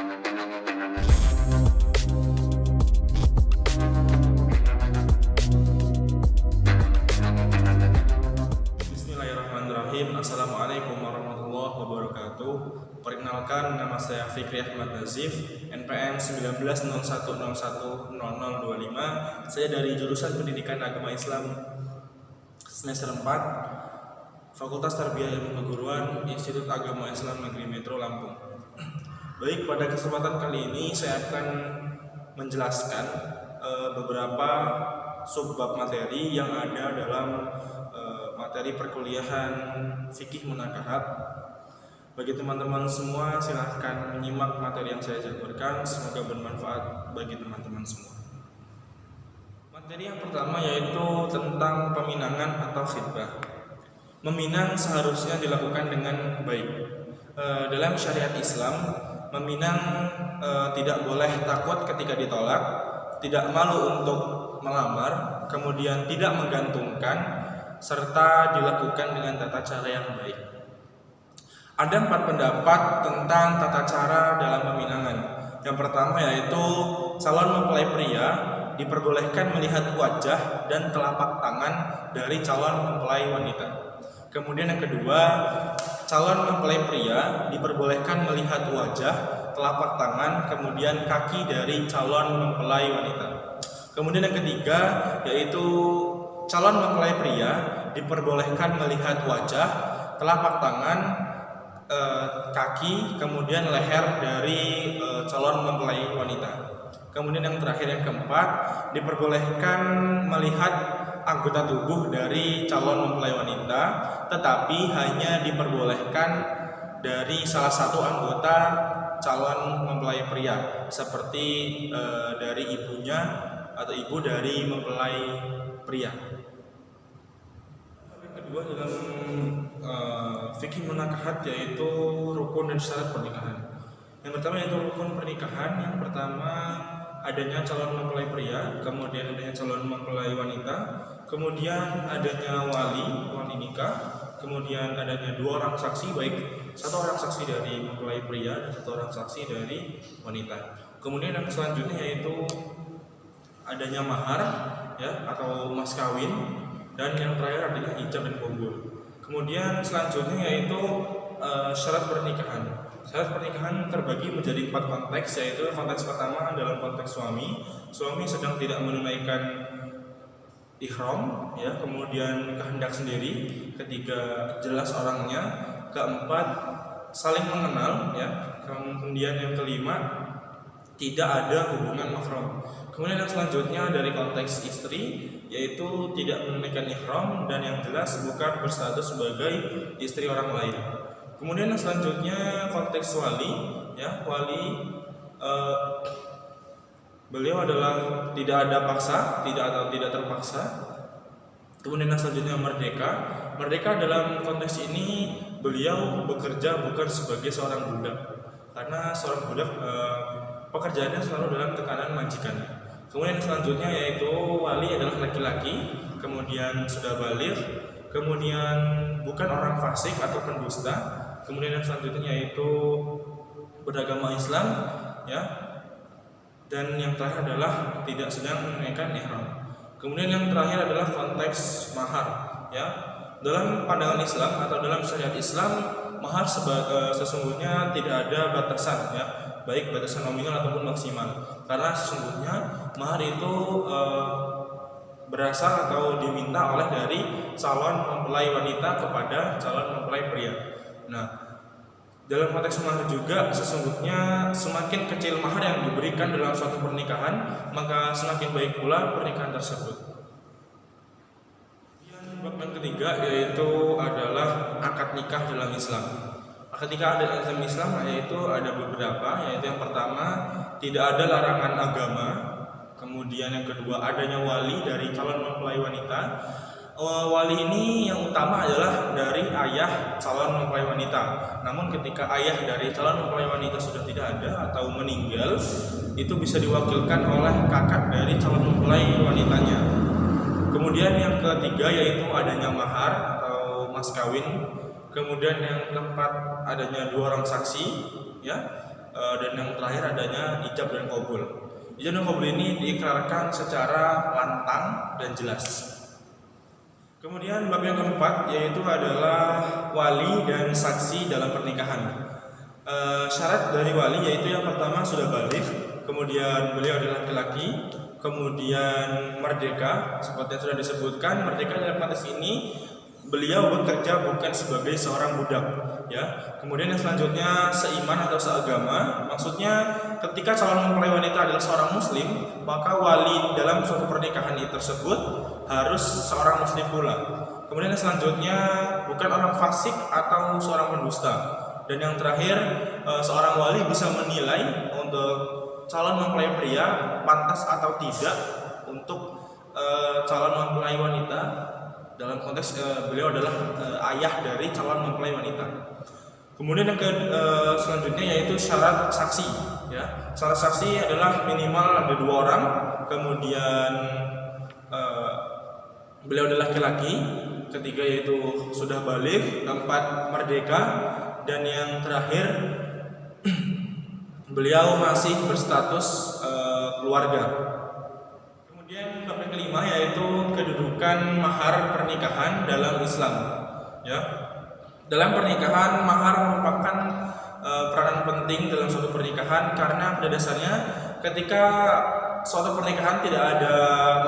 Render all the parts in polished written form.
Bismillahirrahmanirrahim. Assalamualaikum warahmatullahi wabarakatuh. Perkenalkan, nama saya Fikri Ahmad Nazif, NPM 1901010025. Saya dari jurusan Pendidikan Agama Islam semester 4, Fakultas Tarbiyah Ilmu Keguruan, Institut Agama Islam Negeri Metro Lampung. Baik, pada kesempatan kali ini saya akan menjelaskan beberapa subbab materi yang ada dalam materi perkuliahan fikih munakahat. Bagi teman-teman semua, silahkan menyimak materi yang saya jabarkan, semoga bermanfaat bagi teman-teman semua. Materi yang pertama yaitu tentang peminangan atau khitbah. Meminang seharusnya dilakukan dengan baik. Dalam syariat Islam, meminang tidak boleh takut ketika ditolak, tidak malu untuk melamar, kemudian tidak menggantungkan, serta dilakukan dengan tata cara yang baik. Ada 4 pendapat tentang tata cara dalam peminangan. Yang pertama yaitu calon mempelai pria diperbolehkan melihat wajah dan telapak tangan dari calon mempelai wanita. Kemudian yang kedua, calon mempelai pria diperbolehkan melihat wajah, telapak tangan, kemudian kaki dari calon mempelai wanita. Kemudian yang ketiga yaitu calon mempelai pria diperbolehkan melihat wajah, telapak tangan, kaki, kemudian leher dari calon mempelai wanita. Kemudian yang terakhir, yang keempat, diperbolehkan melihat anggota tubuh dari calon mempelai wanita, tetapi hanya diperbolehkan dari salah satu anggota calon mempelai pria, seperti dari ibunya atau ibu dari mempelai pria. Yang kedua dalam fikih munakahat yaitu rukun dan syarat pernikahan. Yang pertama yaitu rukun pernikahan. Yang pertama adanya calon mempelai pria, kemudian adanya calon mempelai wanita, kemudian adanya wali nikah, kemudian adanya 2 orang saksi, baik 1 orang saksi dari mempelai pria dan 1 orang saksi dari wanita. Kemudian yang selanjutnya yaitu adanya mahar ya atau mas kawin, dan yang terakhir adalah ijab dan qabul. Kemudian selanjutnya yaitu syarat pernikahan. Syarat pernikahan terbagi menjadi 4 konteks, yaitu konteks pertama dalam konteks suami sedang tidak menunaikan ihram ya, kemudian kehendak sendiri, ketiga jelas orangnya, keempat saling mengenal ya, kemudian yang kelima tidak ada hubungan mahram. Kemudian yang selanjutnya dari konteks istri yaitu tidak menunaikan ihram dan yang jelas bukan berstatus sebagai istri orang lain. Kemudian yang selanjutnya konteks wali ya, wali beliau adalah tidak ada paksa, tidak terpaksa. Kemudian yang selanjutnya merdeka dalam konteks ini beliau bekerja bukan sebagai seorang budak, karena seorang budak pekerjaannya selalu dalam tekanan majikannya. Kemudian selanjutnya yaitu wali adalah laki-laki, kemudian sudah baligh, kemudian bukan orang fasik atau pendusta. Kemudian yang selanjutnya yaitu beragama Islam ya. Dan yang terakhir adalah tidak sedang menunaikan ihram. Kemudian yang terakhir adalah konteks mahar ya. Dalam pandangan Islam atau dalam syariat Islam, mahar sesungguhnya tidak ada batasan ya, baik batasan nominal ataupun maksimal. Karena sesungguhnya mahar itu berasal atau diminta oleh dari calon mempelai wanita kepada calon mempelai pria. Nah, dalam konteks mahar juga sesungguhnya semakin kecil mahar yang diberikan dalam suatu pernikahan, maka semakin baik pula pernikahan tersebut. Bab yang ketiga yaitu adalah akad nikah dalam Islam. Akad nikah dalam Islam yaitu ada beberapa, yaitu yang pertama tidak ada larangan agama, kemudian yang kedua adanya wali dari calon mempelai wanita. Wali ini yang utama adalah dari ayah calon mempelai wanita. Namun ketika ayah dari calon mempelai wanita sudah tidak ada atau meninggal, itu bisa diwakilkan oleh kakak dari calon mempelai wanitanya. Kemudian yang ketiga yaitu adanya mahar atau mas kawin. Kemudian yang keempat adanya 2 orang saksi ya. dan yang terakhir adanya ijab dan qabul. Ijab dan qabul ini diikrarkan secara lantang dan jelas. Kemudian bab yang keempat yaitu adalah wali dan saksi dalam pernikahan. Syarat dari wali yaitu yang pertama sudah baligh, kemudian beliau adalah laki-laki, kemudian merdeka. Seperti yang sudah disebutkan, merdeka dalam konteks ini beliau bekerja bukan sebagai seorang budak, ya. Kemudian yang selanjutnya seiman atau seagama. Maksudnya ketika calon mempelai wanita adalah seorang muslim, maka wali dalam suatu pernikahan itu tersebut harus seorang muslim pula. Kemudian yang selanjutnya bukan orang fasik atau seorang pendusta. Dan yang terakhir, seorang wali bisa menilai untuk calon mempelai pria pantas atau tidak untuk calon mempelai wanita, dalam konteks beliau adalah ayah dari calon mempelai wanita. Kemudian yang selanjutnya yaitu syarat saksi, ya. Syarat saksi adalah minimal ada 2 orang, kemudian beliau adalah laki-laki, ketiga yaitu sudah baligh, keempat merdeka, dan yang terakhir beliau masih berstatus keluarga. Kemudian bab yang kelima yaitu kedudukan mahar pernikahan dalam Islam, ya. Dalam pernikahan, mahar merupakan peranan penting dalam suatu pernikahan, karena pada dasarnya ketika suatu pernikahan tidak ada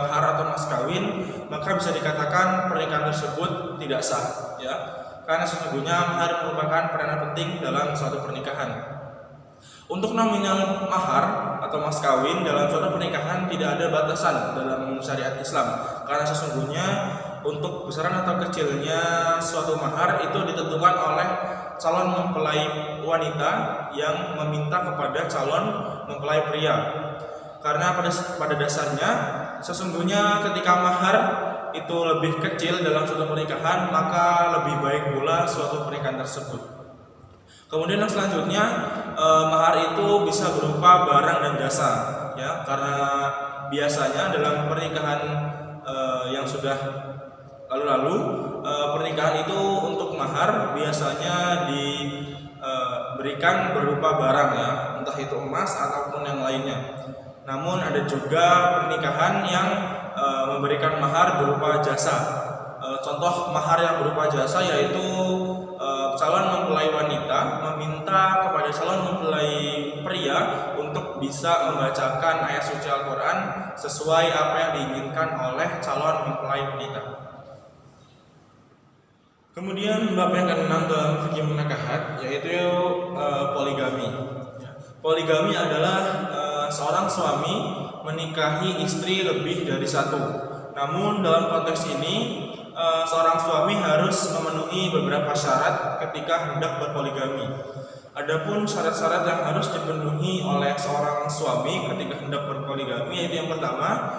mahar atau mas kawin, maka bisa dikatakan pernikahan tersebut tidak sah, ya. Karena sesungguhnya mahar merupakan peranan penting dalam suatu pernikahan. Untuk nominal mahar atau mas kawin dalam suatu pernikahan tidak ada batasan dalam syariat Islam, karena sesungguhnya untuk besaran atau kecilnya suatu mahar itu ditentukan oleh calon mempelai wanita yang meminta kepada calon mempelai pria. Karena pada dasarnya sesungguhnya ketika mahar itu lebih kecil dalam suatu pernikahan, maka lebih baik pula suatu pernikahan tersebut. Kemudian yang selanjutnya, mahar itu bisa berupa barang dan jasa, ya. Karena biasanya dalam pernikahan yang sudah lalu-lalu, pernikahan itu untuk mahar biasanya diberikan berupa barang, ya, entah itu emas ataupun yang lainnya. Namun ada juga pernikahan yang memberikan mahar berupa jasa. Contoh mahar yang berupa jasa yaitu calon mempelai wanita meminta kepada calon mempelai pria untuk bisa membacakan ayat suci Al-Quran sesuai apa yang diinginkan oleh calon mempelai wanita. Kemudian bab yang ke-6 dalam fikih pernikahan yaitu poligami. Poligami adalah seorang suami menikahi istri lebih dari satu. Namun dalam konteks ini seorang suami harus memenuhi beberapa syarat ketika hendak berpoligami. Adapun syarat-syarat yang harus dipenuhi oleh seorang suami ketika hendak berpoligami yaitu yang pertama,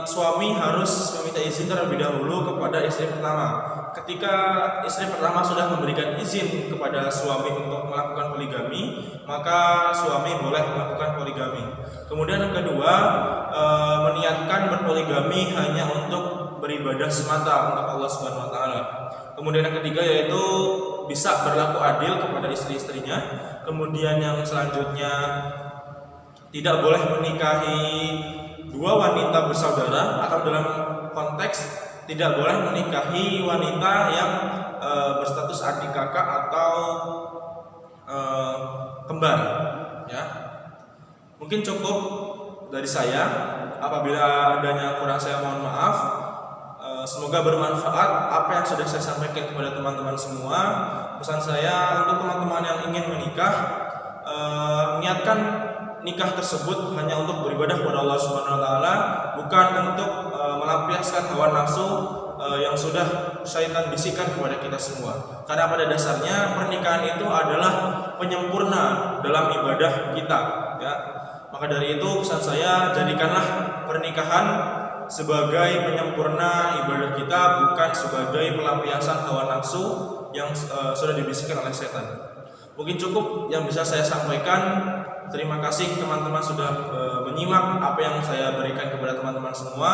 suami harus meminta izin terlebih dahulu kepada istri pertama. Ketika istri pertama sudah memberikan izin kepada suami untuk melakukan poligami, maka suami boleh melakukan poligami. Kemudian yang kedua, meniatkan berpoligami hanya untuk beribadah semata untuk Allah Subhanahu wa taala. Kemudian yang ketiga yaitu bisa berlaku adil kepada istri-istrinya. Kemudian yang selanjutnya tidak boleh menikahi dua wanita bersaudara, atau dalam konteks tidak boleh menikahi wanita yang berstatus adik kakak atau kembar, ya. Mungkin cukup dari saya. Apabila adanya kurang saya mohon maaf. Semoga bermanfaat apa yang sudah saya sampaikan kepada teman-teman semua. Pesan saya untuk teman-teman yang ingin menikah, niatkan nikah tersebut hanya untuk beribadah kepada Allah Subhanahu wa taala, bukan untuk melampiaskan hawa nafsu yang sudah syaitan bisikan kepada kita semua. Karena pada dasarnya pernikahan itu adalah penyempurna dalam ibadah kita, ya. Maka dari itu pesan saya, jadikanlah pernikahan sebagai penyempurna ibadah kita, bukan sebagai pelampiasan hawa nafsu yang sudah dibisikkan oleh setan. Mungkin cukup yang bisa saya sampaikan. Terima kasih teman-teman sudah menyimak apa yang saya berikan kepada teman-teman semua.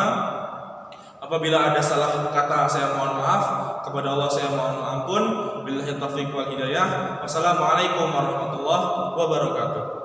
Apabila ada salah kata saya mohon maaf, kepada Allah saya mohon ampun. Billahi taufiq wal hidayah. Wassalamualaikum warahmatullahi wabarakatuh.